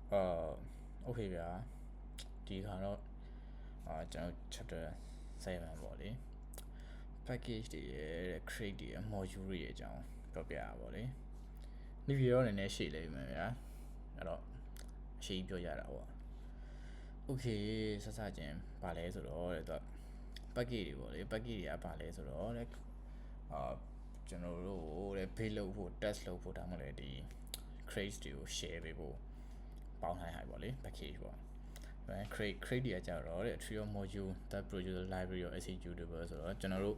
โอเคဗျာဒီခါတော့ကျွန်တော် chapter 7ပေါ့လေ package တွေရဲ့ crate တွေရဲ့ module တွေရဲ့အကြောင်းပြောပြရပါပေါ့လေဒီ video နည်းနည်းရှည်လိမ့်မယ်ဗျာအဲ့တော့အရှိပြောရတာပေါ့ okay စစချင်းဘာလဲဆိုတော့တဲ့သူ package တွေပေါ့လေ package တွေကဘာလဲဆိုတော့တဲ့ကျွန်တော်တို့တဲ့ build လုပ်ဖို့ test လုပ်ဖို့ဒါမှမဟုတ်လေဒီ crate တွေကို share ပေးဖို့ပေါင်းထားရပေါ့လေ package ပေါ့crate တွေကကြတော့တဲ့ trio module that produce library or executable ဆိုတော့ကျွန်တော်တို့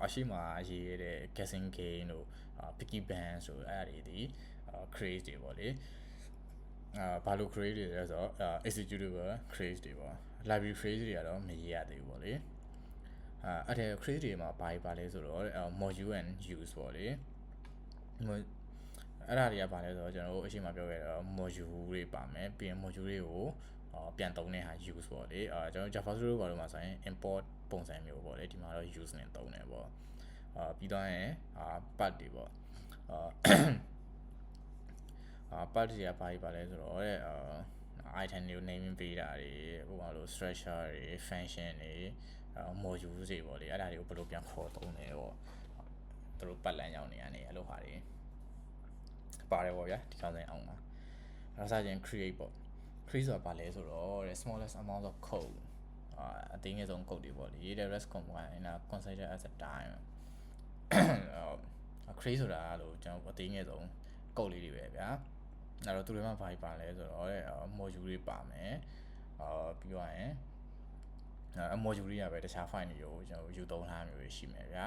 အရှိမရေးရတဲ့ guessing game တို့ picky band ဆိုအဲ့ဒါတွေဒီ crate တွေပေါ့လေဘာလို့ crate တွေလဲဆိုတော့ executable crate တွေပေါ့ library crate တွေကတော့မရေးရသေးဘူးပေါ့လေအဲ့ဒါ crate တွေမှာဘာလဲဆိုတော့ module and use ပေါ့လေအဲ့ဒါတွေကဘာလဲဆိုတော့ကျွန်တော်တို့အရှိမပြောခဲ့တော့ module တွေပါမယ်ပြီးရင် module တွေကိုပြန်သုံးတဲ့ဟာ use ပေါ့လေကျွန်တော် JavaScript ဘာလို့မှာဆိုရင် import ပုံစံမျိုးပေါ့လေဒီမှာတော့ use နဲ့သုံးတယ်ပေါ့ပြီးတော့ရင်part တွေပေါ့part တွေကဘာလဲဆိုတော့တဲ့ item တွေကို naming ပေးတာတွေဥပမာလို့ structure တွေ function တွေmodule တွေပေါ့လေအဲ့ဒါတွေကိုဘယ်လိုပြန်ခေါ်သုံးလဲပေါ့သူတို့ပတ်လမ်းရောက်နေရတယ်အဲ့လိုဟာတွေပါတယ်ပေါ့ဗျာဒီကောင်းစဉ်အောင်ပါနောက်စားချင်း create ပေါ့ create ဆိုတာဘာလဲဆိုတော့ the smallest amount of code အသေးငယ်ဆုံး code တွေပေါ့လေ the rest compiler consider as a time create ဆိုတာလို့ကျွန်တော်အသေးငယ်ဆုံး code လေးတွေပဲဗျာအဲ့တော့သူတွေမှာဘာလဲဆိုတော့ module တွေပါမယ်ပြီးတော့ရင်module တွေကပဲတခြား file တွေကိုကျွန်တော်ယူသုံးထားမျိုးရှိမယ်ဗျာ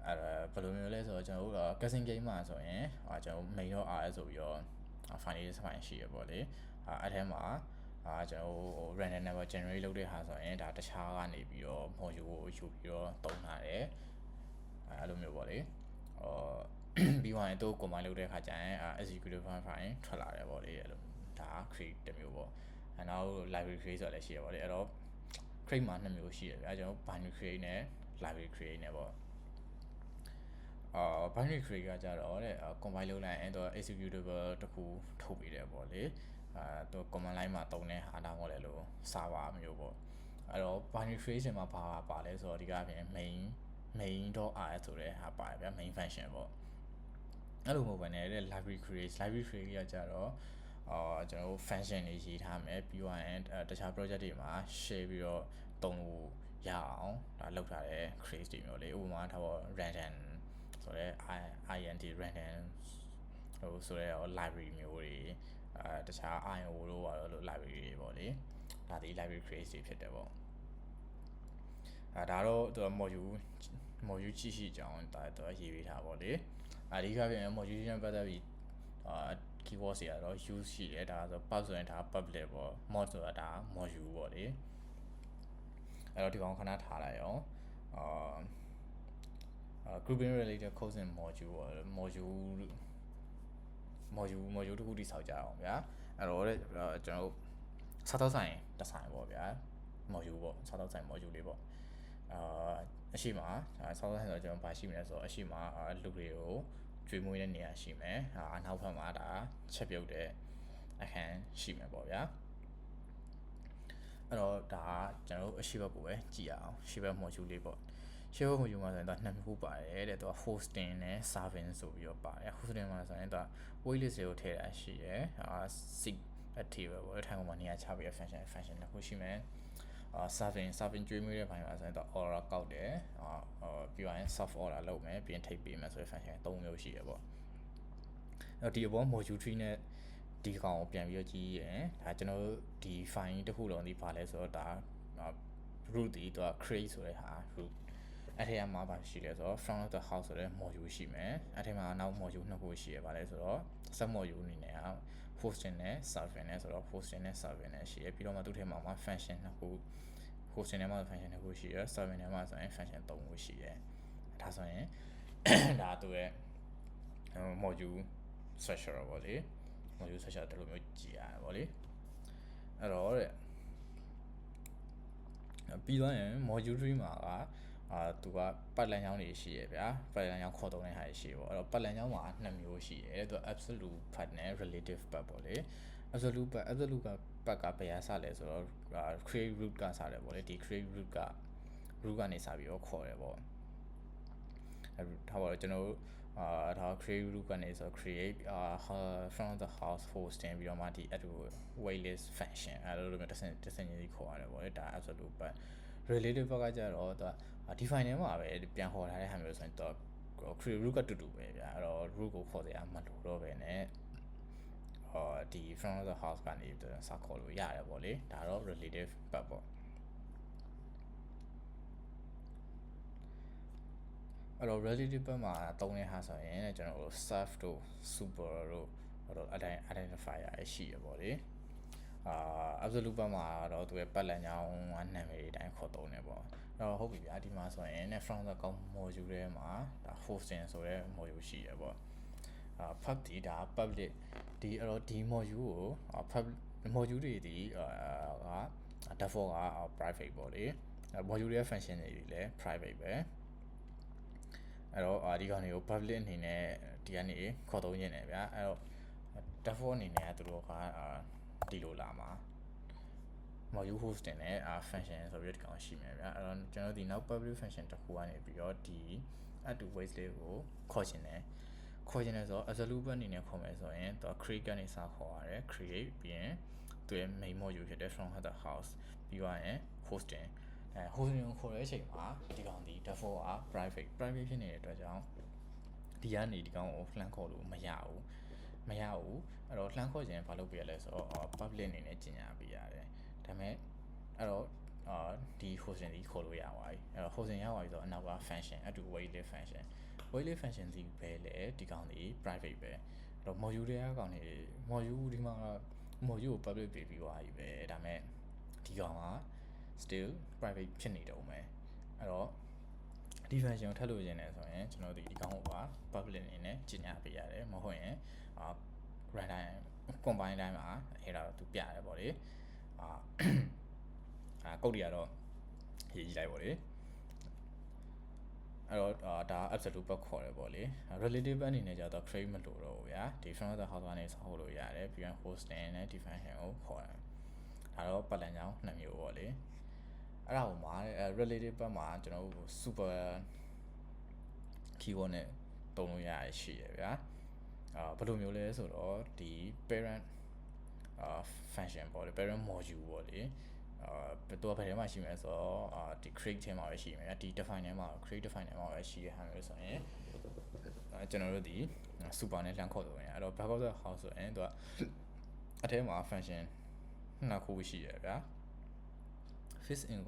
အဲ့ဘယ်လိုမျိုးလဲဆိုတော့ကျွန်တော်တို့ guessing game မှာဆိုရင်ကျွန်တော် main .rs ဆိုပြီးတော့ file လေးတစ်ပိုင်းရှိရပေါ့လေအဲ့ထဲမှာကျွန်တော် random number generate လုပ်တဲ့ဟာဆိုရင်ဒါတခြားကနေပြီးတော့ module ကိုယူပြီးတော့သုံးထားတယ်အဲ့လိုမျိုးပေါ့လေပြီးသွားရင်သူ့ combine လုပ်တဲ့အခါကျရင် executable file ထွက်လာတယ်ပေါ့လေအဲ့လိုဒါ create တစ်မျိုးပေါ့နောက် library create ဆိုတာလည်းရှိရပါလေအဲ့တော့ create မှာနှစ်မျိုးရှိရဗျာကျွန်တော် binary create နဲ့ library create နဲ့ပေါ့binary create ကကြတော့တဲ့ combine လုပ်လိုက်ရင်သူ executable တခုထုတ်ပေးတယ်ပေါ့လေသူ command line မှာသုံးတဲ့ဟာဒါမှမဟုတ်လေလို့ server မျိုးပေါ့အဲ့တော့ binary creation မှာပါလဲဆိုတော့ဒီကပြင် main.rs ဆိုတဲ့ဟာပါတယ်ဗျာ main function ပေါ့အဲ့လိုမဟုတ်ဘဲနဲ့ library create ကကြတော့ကျွန်တော်တို့ function တွေရေးထားမယ်ပြီးတော့ရင်တခြား project တွေမှာ share ပြီးတော့သုံးလို့ရအောင်ဒါလုပ်ထားတဲ့ create တွေမျိုးလေဥပမာထားပေါ့ random ဆိုတော့ int random ဟိုဆိုတော့ library မျိုးတွေတခြား io လို့ပါလို့ library တွေပေါ့လေဒါဒီ library create တွေဖြစ်တယ်ပေါ့ဒါတော့သူ module ကြည့်ရှိကြအောင်ဒါတော့ရေးပေးထားပေါ့လေအဓိကပြန် module နဲ့ပတ်သက်ပြီးkeyword တွေကတော့ use ရှိတယ်ဒါဆို pub ဆိုရင်ဒါ public ပေါ့ mod ဆိုတာဒါ module ပေါ့လေအဲ့တော့ဒီကောင်ခဏထားလိုက်အောင်grouping related codes and module ပေါ့ module တခုတိဆောက်ကြအောင်ဗျာအဲ့တော့ကျွန်တော်တို့စားတော့ဆိုင်တစ်ဆိုင်ပေါ့ဗျာ module ပေါ့စားတော့ဆိုင် module လေးပေါ့အရှိမစားတော့ဆိုင်ဆိုတော့ကျွန်တော်ဘာရှိမလဲဆိုတော့အရှိမလူတွေကိုကျွေးမွေးတဲ့နေရာရှိမယ်အနောက်ဘက်မှာဒါချက်ပြုတ်တဲ့အခန်းရှိမယ်ပေါ့ဗျာအဲ့တော့ဒါကျွန်တော်တို့အရှိဘက်ကိုပဲကြည့်ရအောင်ရှိဘက် module လေးပေါ့ရှေ့ဘက် module မှာဆိုရင်တော့နှစ်ခုပါတယ်တဲ့သူက hosting နဲ့ serving ဆိုပြီးတော့ပါတယ် hosting မှာဆိုရင်သူက waitlist တွေကိုထည့်တာရှိရယ်seek active ပေါ့ထိုင်ကုန်မှာနေရာချပြီး function တစ်ခုရှိမယ်serving ကျွေးမွေးတဲ့ဘိုင်းမှာဆိုရင်တော့ order ကောက်တယ်ပြီးရင် soft order လုပ်မယ်ပြီးရင်ထိပ်ပေးမယ်ဆိုတဲ့ function ၃မျိုးရှိရပေါ့အဲ့ဒီအပေါ် module 3နဲ့ဒီကောင်ကိုပြန်ပြီးတော့ကြည့်ရင်ဒါကျွန်တော်တို့ဒီ file တစ်ခုလုံးဒီပါလဲဆိုတော့ဒါ root ဒီတော့ create ဆိုတဲ့ဟာ root အဲ့ထဲမှာပါရှိလဲဆိုတော့ front of the house ဆိုတဲ့ module ရှိမယ်အဲ့ထဲမှာနောက် module နှစ်ခုရှိရပါလဲဆိုတော့ sub module အနေနဲ့ hosting နဲ့ serving နဲ့ဆိုတော့ hosting နဲ့ serving နဲ့ရှိရပြီးတော့မှသူ့ထဲမှာ function နှစ်ခု hosting ထဲမှာ function နှစ်ခုရှိရ serving ထဲမှာဆိုရင် function ၃ခုရှိတယ်ဒါဆိုရင်ဒါသူရဲ့ module structure ပေါ့လေ module structure တလို့မျိုးကြည့်ရတယ်ပေါ့လေအဲ့တော့တဲ့ပြီးတော့ရင် module 3မှာကသူကပတ်လမ်းကြောင်းတွေရှိရဗျာပတ်လမ်းကြောင်းခေါ်သုံးတဲ့ဟာရှိပေါ့အဲ့တော့ပတ်လမ်းကြောင်းမှာနှစ်မျိုးရှိတယ်သူက absolute path နဲ့ relative path ပေါ့လေ absolute ကဘယ်ရစလဲဆိုတော့ create root ကစတယ်ပေါ့လေဒီ create root ကနေစပြီးတော့ခေါ်တယ်ပေါ့ထားပါတော့ကျွန်တော်တို့ဒါ create root ကနေဆို create from the house hosting ပြီးတော့မှဒီ add waitlist function အဲ့လိုမျိုးတစ်ဆင့်ကြီးခေါ်ရတယ်ပေါ့လေဒါ absolute but relative ဘက်ကကျတော့သူက define ထဲမှာပဲပြန်ခေါ်ထားတဲ့ဟာမျိုးဆိုရင်သူက create root ကတူတူပဲဗျာအဲ့တော့ root ကိုခေါ်စရာမလိုတော့ပဲねဒီ from the house ကနေစခေါ်လို့ရတယ်ပေါ့လေဒါတော့ relative ဘက်ပေါ့အဲ့တော့ relative ဘက်မှာသုံးတဲ့ဟာဆိုရင်ကျွန်တော်တို့ self တို့ super တို့identifier ရှိရပေါ့လေabsolute ဘက်မှာတော့သူရဲ့ပတ်လည်ကြောင်းနာမည်အတိုင်းခေါ်သုံးနေပေါ့အဲ့တော့ဟုတ်ပြီဗျာဒီမှာဆိုရင် from the module ထဲမှာဒါ hosting ဆိုတဲ့ module ရှိရပေါ့pub ဒီဒါ public ဒီအဲ့တော့ဒီ module ကို module တွေဒီက default က private ပေါ့လေ module ရဲ့ function တွေလည်း private ပဲအဲ့တော့ဒီကောင်တွေကို public အနေနဲ့ဒီကနေခေါ်သုံးနေတယ်ဗျာအဲ့တော့ default အနေနဲ့သူတို့ကဒီလိုလာမှာ module hosting နဲ့function ဆိုပြီးဒီကောင်ရှိမယ်ဗျာအဲ့တော့ကျွန်တော်ဒီနောက် public function တစ်ခုကနေပြီးတော့ဒီ add to wait လေးကိုခေါ်ချင်တယ်ဆိုတော့ absolute အနေနဲ့ခေါ်မယ်ဆိုရင်သူ create ကနေစခေါ်ရတယ် create ပြီးရင်သူရဲ့ main module ဖြစ်တဲ့ from the house ပြီးသွားရင် hosting hosting ကိုခေါ်တဲ့အချိန်မှာဒီကောင်ဒီ default က private ဖြစ်နေတဲ့အတွက်ကြောင့်ဒီကနေဒီကောင်ကိုလှမ်းခေါ်လို့မရဘူးအဲ့တော့လှမ်းခေါ်ခြင်းဘာလုပ်ပြရလဲဆိုတော့ public အနေနဲ့ကြီးညာပေးရတယ်ဒါပေမဲ့အဲ့တော့ဒီ hosting ဒီခေါ်လို့ရပါပြီအဲ့တော့ hosting ရပါပြီဆိုတော့အနောက်က function add to waitlist function စီပဲလေဒီကောင်ဒီ private ပဲအဲ့တော့ module တွေကကောင်နေ module ဒီမှာ module ကို public ပေးပြီးသွားပြီပဲဒါပေမဲ့ဒီကောင်က still private ဖြစ်နေတော့မယ်အဲ့တော့ဒီ function ကိုထပ်လို့ရင်းနေဆိုရင်ကျွန်တော်ဒီကောင်ကိုပါ public အနေနဲ့ကြီးညာပေးရတယ်မဟုတ်ရင် runtime combine တိုင်းမှာအဲ့ဒါသူပြရတယ်ပေါ့လေကုတ်တွေကတော့ရေးကြည့်လိုက်ပေါ့လေအဲ့တော့ဒါ absolute ဘက်ခေါ်တယ်ပေါ့လေ relative အနေနဲ့ကျတော့ create မလို့တော့ဘူးဗျာဒီ from the house ကနေဆောက်လို့ရတယ်ပြီးရင် hosting နဲ့ define ကိုခေါ်တယ်ဒါတော့ပတ်လည်ကြောင်းနှစ်မျိုးပေါ့လေအဲ့ဒါဟိုမှာ relative ဘက်မှာကျွန်တော်တို့ super keyword နဲ့သုံးလို့ရရှိရဗျာဘယ်လိုမျိုးလဲဆိုတော့ဒီ parent function ပေါ့လေ parent module ပေါ့လေသူကဘယ်ထဲမှာရှိမလဲဆိုတော့ဒီ create ထဲမှာပဲရှိမယ်ဒီ define ထဲမှာ create define ထဲမှာပဲရှိရဟန်လို့ဆိုရင်ကျွန်တော်တို့ဒီ super နဲ့လှမ်းခေါ်လို့ရတယ်အဲ့တော့ back of the house ဆိုရင်သူကအထဲမှာ function နှစ်ခုရှိရဗျာ fix in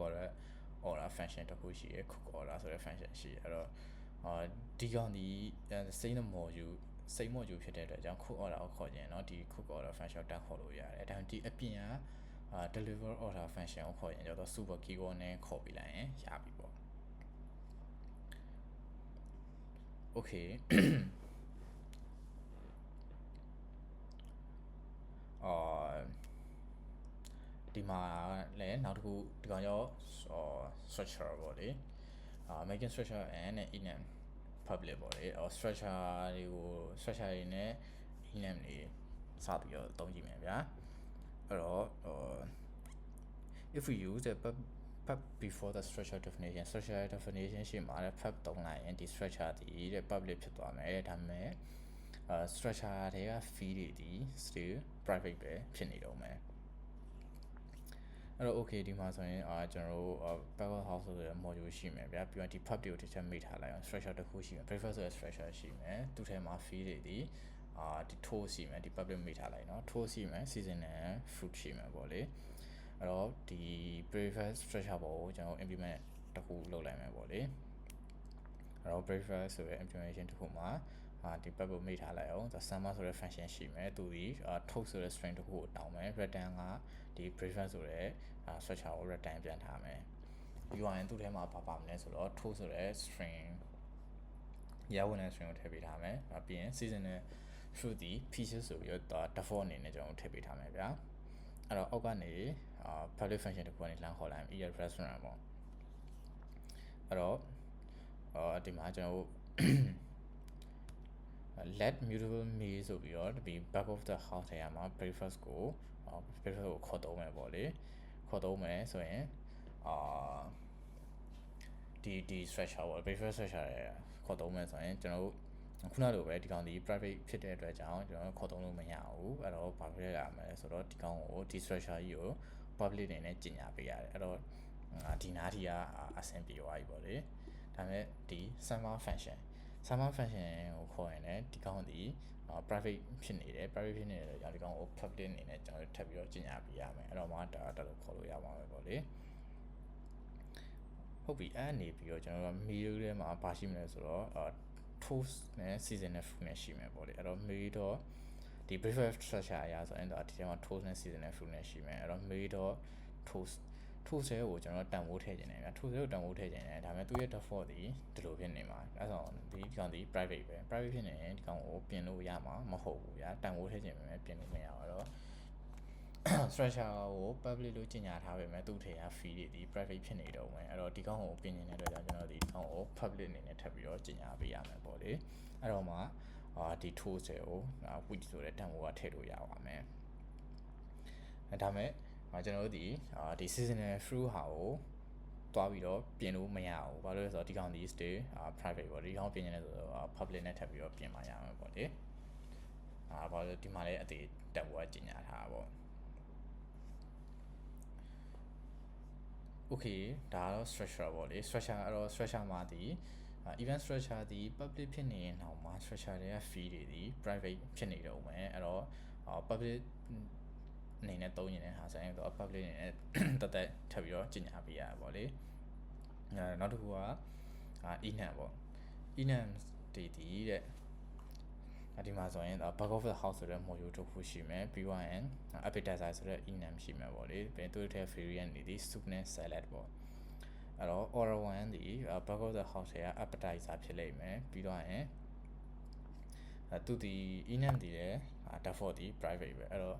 order function တစ်ခုရှိရ cook order ဆိုတဲ့ function ရှိရအဲ့တော့ဒီကောင်ဒီ same module ဖြစ်တဲ့အတွက်ကြောင့် cook order ကိုခေါ်ရင်เนาะဒီ cook order function တက်ခေါ်လို့ရတယ်ဒါပေမဲ့ဒီအပြင်ကdeliver order function ကိုခေါ်ရင်ကျတော့ super keyword နဲ့ခေါ်ပြလိုက်ရင်ရပြီပေါ့ okay ဒီမှာလည်းနောက်တစ်ခုဒီကောင်ရော structure ပေါ့လေ making structure and enum public ပေါ့လေ structure တွေကို structure တွေနဲ့ enum တွေစပြီးတော့သုံးကြည့်မယ်ဗျာအဲ့တော့ if we use the pub before the structure definition ရှိမှာလည်း pub သုံးလိုက်ရင်ဒီ structure ဒီတဲ့ public ဖြစ်သွားမယ်ဒါပေမဲ့structure တွေက field တွေဒီ still private ပဲဖြစ်နေတော့မယ်အဲ့တော့ okay ဒီမှာဆိုရင်ကျွန်တော်တို့ backup house ဆိုတဲ့ module ရှိမယ်ဗျာပြီးတော့ဒီ pub တွေကိုတစ်ချက်မိထားလိုက်အောင် structure တစ်ခုရှိမယ် breakfast ဆိုတဲ့ structure ရှိမယ်သူ့ထဲမှာ field တွေဒီဒီ tool ရှိမယ်ဒီ public မိထားလိုက်เนาะ tool ရှိမယ် seasonal fruit ရှိမယ်ပေါ့လေအဲ့တော့ဒီ breakfast structure ပေါ်ကိုကျွန်တော် implement တစ်ခုလုပ်လိုက်မယ်ပေါ့လေအဲ့တော့ breakfast ဆိုတဲ့ implementation တစ်ခုမှာဒီ public မိထားလိုက်အောင် summer ဆိုတဲ့ function ရှိမယ်သူဒီ tool ဆိုတဲ့ string တစ်ခုကိုတောင်းမယ် return ကဒီ breakfast ဆိုတဲ့structure ကို return ပြန်ထားမယ်ပြီးရင်သူ့ထဲမှာပါမလဲဆိုတော့ tool ဆိုတဲ့ string ရဝင်တဲ့ string ကိုထည့်ပေးထားမယ်ပြီးရင် seasonal fruit ဒီ pieces ဆိုပြီးတော့ default အနေနဲ့ကျွန်တော်ထည့်ပေးထားမယ်ဗျာအဲ့တော့အောက်ကနေpublic function တစ်ခုကနေလှမ်းခေါ်လိုက်မယ် eat restaurant ပေါ့အဲ့တော့ဒီမှာကျွန်တော် let mutable me ဆိုပြီးတော့ဒီ back of the house ထဲမှာ breakfast ကိုခေါ်သုံးမယ်ပေါ့လေခေါ်သုံးမယ်ဆိုရင်ဒီ structure ပေါ့ breakfast structure ရခေါ်သုံးမယ်ဆိုရင်ကျွန်တော်တို့ခုနလိုပဲဒီကောင်ဒီ private ဖြစ်တဲ့အတွက်ကြောင့်ကျွန်တော်ခေါ်သုံးလို့မရဘူးအဲ့တော့ဘာဖြစ်ရမလဲဆိုတော့ဒီကောင်ကိုဒီ structure ကြီးကို public အနေနဲ့ကြီးညာပေးရတယ်အဲ့တော့ဒီနားထီကအဆင်ပြေသွားပြီပေါ့လေဒါပေမဲ့ဒီ summer function ကိုခေါ်ရင်လည်းဒီကောင်ဒီprivate ဖြစ်နေတယ် private ဖြစ်နေတဲ့ကြောင့်ဒီကောင်ကို public အနေနဲ့ကျွန်တော်ထပ်ပြီးတော့ကြီးညာပေးရမယ်အဲ့တော့မှဒါလို့ခေါ်လို့ရပါမယ်ပေါ့လေဟုတ်ပြီအဲ့နေပြီးတော့ကျွန်တော်တို့ meal ထဲမှာပါရှိမလဲဆိုတော့ toast နဲ့ seasonal fruit နဲ့ရှိမယ်ပေါ့လေအဲ့တော့ meal တော့ဒီ breakfast structure အရာဆိုရင်တော့ဒီထဲမှာ toast နဲ့ seasonal fruit နဲ့ရှိမယ်အဲ့တော့ meal တော့ toast ကိုကျွန်တော်တန်ဖိုးထည့်ခြင်းတယ်ဗျာ toast ကိုတန်ဖိုးထည့်ခြင်းတယ်ဒါပေမဲ့သူရဲ့ default ဒီလိုဖြစ်နေမှာအဲ့ဆိုဒီကောင်ဒီ private ပဲ private ဖြစ်နေရင်ဒီကောင်ကိုပြင်လို့ရမှာမဟုတ်ဘူးဗျာတန်ဖိုးထည့်ခြင်းပဲပြင်လို့မရအောင်တော့structure ကို public လို့ကြီးညာထားပေမဲ့သူ့ထဲက fee တွေဒီ private ဖြစ်နေတော့မယ်အဲ့တော့ဒီကောင်ကိုပြင်နေတဲ့အတွက်ကြောင့်ကျွန်တော်ဒီကောင်ကို public အနေနဲ့ထပ်ပြီးတော့ကြီးညာပေးရမယ်ပေါ့လေအဲ့တော့မှဒီ tools တွေကို width ဆိုတဲ့တန်ဖိုးကထည့်လို့ရပါမယ်ဒါမဲ့ကျွန်တော်တို့ဒီ seasonal fruit ဟာကိုတွားပြီးတော့ပြင်လို့မရဘူးဘာလို့လဲဆိုတော့ဒီကောင်ဒီ stay private ပေါ့ဒီကောင်ပြင်နေတယ်ဆိုတော့ public နဲ့ထပ်ပြီးတော့ပြင်ပါရမယ်ပေါ့လေဘာလို့ဒီမှာလည်းအသေးတန်ဖိုးကကြီးညာထားတာပေါ့okay ဒါကတော့ structure ပေါ့လေ structure အဲ့တော့ structure မှာဒီ event structure ဒီ public ဖြစ်နေရင်တော့မှာ structure တွေက fee တွေဒီ private ဖြစ်နေတော့မယ်အဲ့တော့ public အနေနဲ့သုံးရင်လည်းဟာဆိုရင်တော့ public အနေနဲ့တက်ထပ်ပြီးတော့ကြီးညာပေးရတာပေါ့လေနောက်တစ်ခုကenum ပေါ့ enum ဒီတဲ့ဒီမှာဆိုရင် back of the house ဆိုတဲ့ module တစ်ခုရှိမယ်ပြီးတော့ရင် appetizer ဆိုတဲ့ enum ရှိမယ်ပေါ့လေပြီးသူ့ထဲ variant တွေဒီ soup နဲ့ salad ပေါ့အဲ့တော့ order 1ဒီ back of the house ရဲ့ appetizer ဖြစ်လိမ့်မယ်ပြီးတော့ရင်သူဒီ enum ဒီလည်း default ဒီ private ပဲအဲ့တော့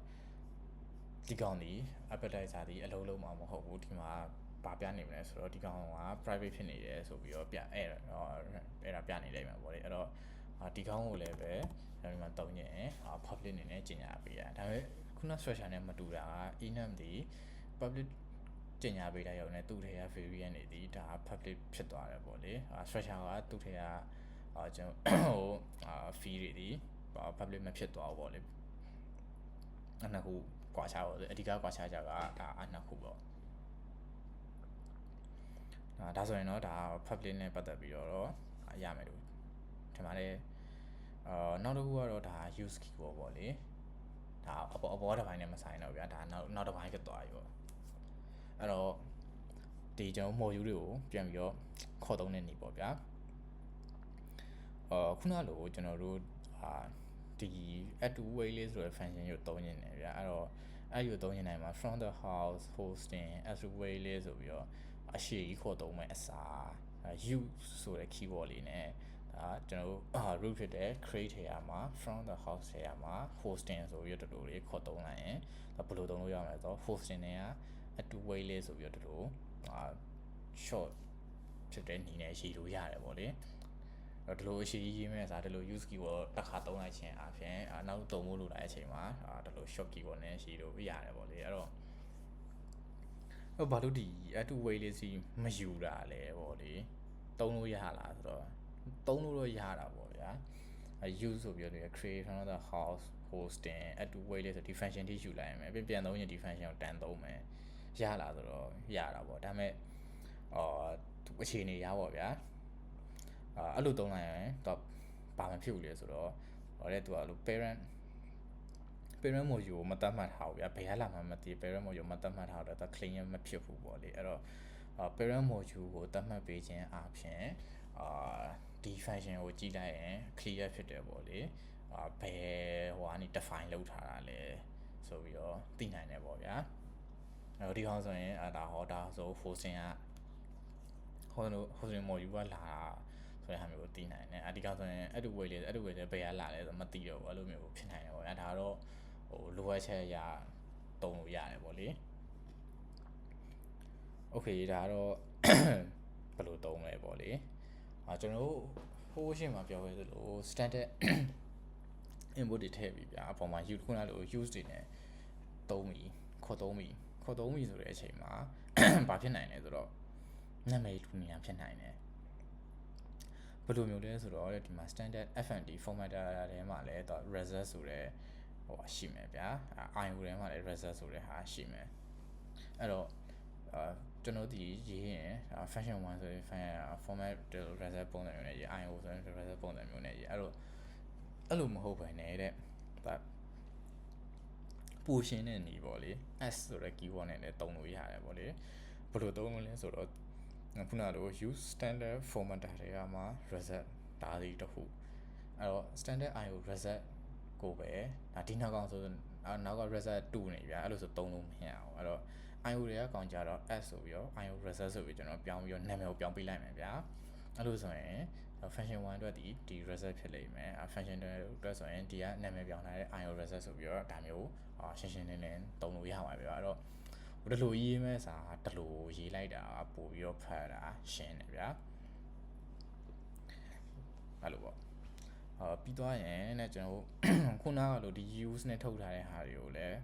ဒီကောင်ဒီ appetizer ဒီအလုံးလုံးမှာမဟုတ်ဘူးဒီမှာဘာပြနေမလဲဆိုတော့ဒီကောင်က private ဖြစ်နေတယ်ဆိုပြီးတော့အဲ့ဒါပြနေလိမ့်မယ်ပေါ့လေအဲ့တော့ဒီကောင်ကိုလည်းပဲဒီမှာတုံးရင် public အနေနဲ့ကြီးညာပေးရဒါပေမဲ့ခုန structure နဲ့မတူတာက enum ဒီ public ကြီးညာပေးတဲ့ရုံနဲ့သူ့ထဲက variant တွေဒီဒါ public ဖြစ်သွားတယ်ပေါ့လေ structure ကသူ့ထဲကကျွန်တော်fee တွေဒီ public မဖြစ်သွားဘူးပေါ့လေနှစ်ခုကွာခြားပေါ့အဓိကကွာခြားကြတာဒါနှစ်ခုပေါ့ဒါဆိုရင်တော့ဒါ public နဲ့ပတ်သက်ပြီးတော့ရမယ်လို့ဒီမှာလည်းနောက်တစ်ခုကတော့ဒါ use keyword ပေါ့လေဒါအပေါ်တစ်ပိုင်းနဲ့မဆိုင်တော့ဗျာဒါနောက်တစ်ပိုင်းဖြစ်သွားပြီပေါ့အဲ့တော့ဒီကျွန်တော် module တွေကိုပြန်ပြီးတော့ခေါ်သုံးတဲ့နည်းပေါ့ဗျာခုနလိုကျွန်တော်တို့ဒီ add to waitlist ဆိုတဲ့ function ကိုသုံးနေတယ်ဗျာအဲ့တော့အဲ့ဒီကိုသုံးနေနိုင်မှာ from the house hosting add to waitlist ဆိုပြီးတော့အရှိကြီးခေါ်သုံးမယ်အစား use ဆိုတဲ့ keyword လေးနဲ့ဒါကျွန်တော်တို့ root ဖြစ်တဲ့ create ထဲမှာ from the house ထဲမှာ hosting ဆိုပြီးတော့တို့လေးခေါ်သုံးလိုက်ရင်ဘယ်လိုသုံးလို့ရမလဲဆိုတော့ hosting နဲ့က add to waitlist ဆိုပြီးတော့တို့ short ဖြစ်တဲ့နည်းနဲ့ရေးလို့ရတယ်ပေါ့လေအဲ့ဒီလိုအရှိကြီးရေးမဲ့အစားဒီလို use keyword တစ်ခါသုံးလိုက်ခြင်းအပြင်နောက်သုံးဖို့လိုလာတဲ့အချိန်မှာဒီလို short keyword နဲ့ရေးလို့ရတယ်ပေါ့လေအဲ့တော့ဘာလို့ဒီ add to waitlist မယူတာလဲပေါ့လေသုံးလို့ရလားဆိုတော့သုံးလို့တော့ရတာပေါ့ဗျာ use ဆိုပြီးတော့ create another house hosting add to waitlist ဆိုဒီ function ထိယူလိုက်ရမယ်ပြန်သုံးရင်ဒီ function ကိုတန်သုံးမယ်ရလာဆိုတော့ရတာပေါ့ဒါပေမဲ့အခြေအနေရပါဗျာအဲ့လိုသုံးလိုက်ရင်တော့ဘာမှဖြစ်ဘူးလေဆိုတော့သူကအဲ့လို parent module ကိုမတတ်မှတ်ထားဘူးဗျာဘယ်ရလာမှမသိ parent module မတတ်မှတ်ထားတော့ clean မဖြစ်ဘူးပေါ့လေအဲ့တော့ parent module ကိုတတ်မှတ်ပေးခြင်းအပြင်ဒီ function ကိုကြည့်လိုက်ရင် clear ဖြစ်တယ်ပေါ့လေဘယ်ဟိုကနေ define လုပ်ထားတာလဲဆိုပြီးတော့သိနိုင်တယ်ပေါ့ဗျာအဲ့တော့ဒီကောင်ဆိုရင်ဒါဆို hosting ကhosting module ကလာတာဆိုတဲ့ဟာမျိုးကိုသိနိုင်တယ်အဓိကဆိုရင်အဲ့ဒီ way လေးဘယ်ရလာလဲဆိုမသိတော့ဘူးအဲ့လိုမျိုးဖြစ်နိုင်တယ်ပေါ့ဒါတော့လိုအပ်ချက်ရတုံးလို့ရတယ်ပေါ့လေโอเคဒါတော့ဘယ်လိုတုံးလဲပေါ့လေကျွန်တော်တို့ဟိုးရှင်းမှာပြောခဲ့သလို standard input တွေထည့်ပြီးဗျာအပေါ်မှာ use ခုနလို use တွေနဲ့သုံးပြီးခေါ်သုံးပြီးဆိုတဲ့အချိန်မှာ ဘာဖြစ်နိုင်လဲဆိုတော့နာမည်တူနေရဖြစ်နိုင်တယ်ဘယ်လိုမျိုးလဲဆိုတော့ဒီမှာ standard FND formatter ထဲမှာလည်းတော့ result ဆိုတဲ့ဟိုရှိမယ်ဗျာ IO ထဲမှာလည်း result ဆိုတဲ့ဟာရှိမယ်အဲ့တော့ကျွန်တော်ဒီရေးရင် function 1ဆိုရင် format result ပုံစံမျိုးနဲ့ရေး IO ဆိုရင် result ပုံစံမျိုးနဲ့ရေးအဲ့လိုမဟုတ်ဘဲနဲ့တဲ့ဒါပူရှင်းတဲ့နေပေါ့လေ s ဆိုတဲ့ keyword နဲ့လည်းသုံးလို့ရတယ်ပေါ့လေဘယ်လိုသုံးလို့လဲဆိုတော့ခုနကလို use standard formatter တွေကမှာ result ဒါစီတစ်ခုအဲ့တော့ standard IO result ကိုပဲဒါဒီနောက်ကောင်ဆိုနောက်က result တူနေဗျာအဲ့လိုဆိုသုံးလို့မရအောင်အဲ့တော့ IO တွေကကောင်ကြတော့ s ဆိုပြီးတော့ IO result ဆိုပြီးကျွန်တော်ပြောင်းပြီးတော့နာမည်ကိုပြောင်းပေးလိုက်မယ်ဗျာအဲ့လိုဆိုရင် function 1အတွက်ဒီ result ဖြစ်လိမ့်မယ် function 2အတွက်ဆိုရင်ဒီကနာမည်ပြောင်းထားတဲ့ IO result ဆိုပြီးတော့ဒါမျိုးရှင်းရှင်းလင်းလင်းသုံးလို့ရပါဗျာအဲ့တော့ဒီလိုရေးမဲ့စာတလို့ရေးလိုက်တာပို့ပြီးတော့ဖတ်တာရှင်းတယ်ဗျာအဲ့လိုပေါ့ပြီးသွားရင်နဲ့ကျွန်တော်ခုနကလိုဒီ use နဲ့ထုတ်ထားတဲ့ဟာတွေကိုလည်း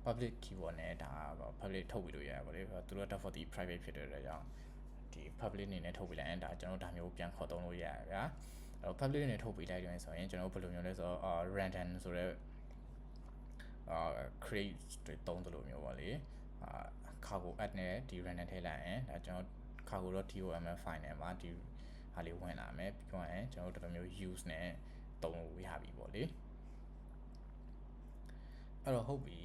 public keyword နဲ့ဒါ public ထုတ်ပြီးလို့ရတယ်ဗောလေသူတို့ default ဒီ private ဖြစ်တဲ့အတွက်ကြောင့်ဒီ public အနေနဲ့ထုတ်ပြီးလိုက်ရင်ဒါကျွန်တော်ဒါမျိုးပြန်ခေါ်သုံးလို့ရတယ်ဗျာအဲ့တော့ public အနေနဲ့ထုတ်ပြီးလိုက်တယ်ဆိုရင်ကျွန်တော်ဘယ်လိုမျိုးလဲဆိုတော့ random ဆိုတော့create တွေတုံးတယ်လို့မျိုးပါလေcargo add နဲ့ဒီ random ထည့်လိုက်ရင်ဒါကျွန်တော် cargo.toml file နဲ့မှာဒီဟာလေးဝင်လာမယ်ပြီးတော့ရင်ကျွန်တော်တို့တော်တော်မျိုး use နဲ့တုံးလို့ရပြီပေါ့လေအဲ့တော့ဟုတ်ပြီ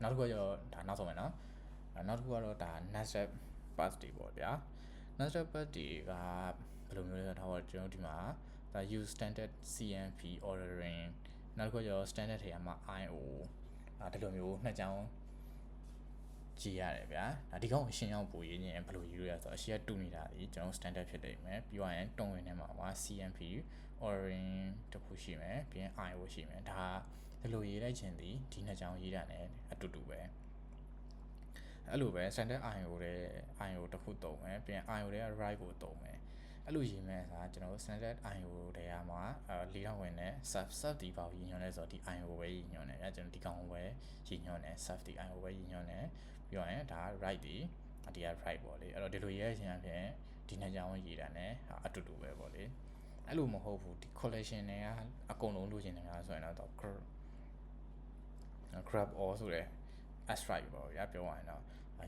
နောက်တစ်ခုကတော့ဒါနောက်ဆုံးမယ်နော်နောက်တစ်ခုကတော့ဒါ nested path တွေပေါ့ဗျာ nested path တွေကဘယ်လိုမျိုးလဲဆိုတော့ကျွန်တော်ဒီမှာဒါ use standard CMP ordering နောက်တစ်ခုကျတော့ standard ထဲမှာ IO ဒီလိုမျိုးနှစ်ကြောင်းကြည့်ရတယ်ဗျာဒီကောင်ရှင်းအောင်ပို့ရင်းရင်ဘယ်လိုယူရလဲဆိုတော့အရှိကတူနေတာဒီကျွန်တော် standard ဖြစ်နေမယ်ပြီးတော့ရင်တွန်းဝင်ထဲမှာ CMP ordering တခုရှိမယ်ပြီးရင် IO ရှိမယ်ဒါဒီလိုရေးလိုက်ခြင်းဒီနှစ်ကြောင်းရေးတာ ਨੇ အတူတူပဲအဲ့လိုပဲ standard IO တဲ့ IO တခုသုံးမယ်ပြီးရင် IO တဲ့ right ကိုသုံးမယ်အဲ့လိုရေးမယ်ဆိုတာကျွန်တော် standard IO တွေကမှာ4000ဝင်နဲ့ sub ဒီပေါင်းရည်ညွှန်းလဲဆိုတော့ဒီ IO ပဲရည်ညွှန်းတယ်ကျွန်တော်ဒီကောင်ပဲရည်ညွှန်းတယ် sub ဒီ IO ပဲရည်ညွှန်းတယ်ပြီးတော့ရင်ဒါ right ဒီက right ပေါ့လေအဲ့တော့ဒီလိုရေးရခြင်းအပြင်ဒီနှစ်ကြောင်းရေးတာ ਨੇ အတူတူပဲပေါ့လေအဲ့လိုမဟုတ်ဘူးဒီ collection တွေကအကုန်လုံးလိုချင်နေတာဆိုရင်တော့ grab all ဆိုတဲ့ s-right ပေါ့ဗျာပြောရရင်တော့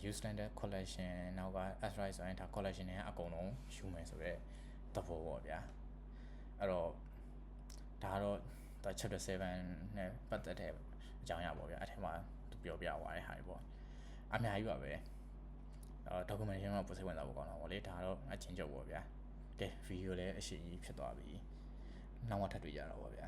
use standard collection နောက်က s-right ဆိုရင်ဒါ collection တွေကအကုန်လုံးယူမယ်ဆိုတဲ့သဘောပေါ့ဗျာအဲ့တော့ဒါကတော့ chapter 7နဲ့ပတ်သက်တဲ့အကြောင်းအရာပေါ့ဗျာအဲ့ထဲမှာပြောပြသွားတဲ့ဟာတွေပေါ့အများကြီးပါပဲdocumentation မှာပို့စိတ်ဝင်စားဖို့ကောင်းတာပေါ့လေဒါကတော့အချင်းချုပ်ပေါ့ဗျာကဲ video လည်းအရှိကြီးဖြစ်သွားပြီနောက်မှထပ်တွေ့ကြတော့ပေါ့ဗျာ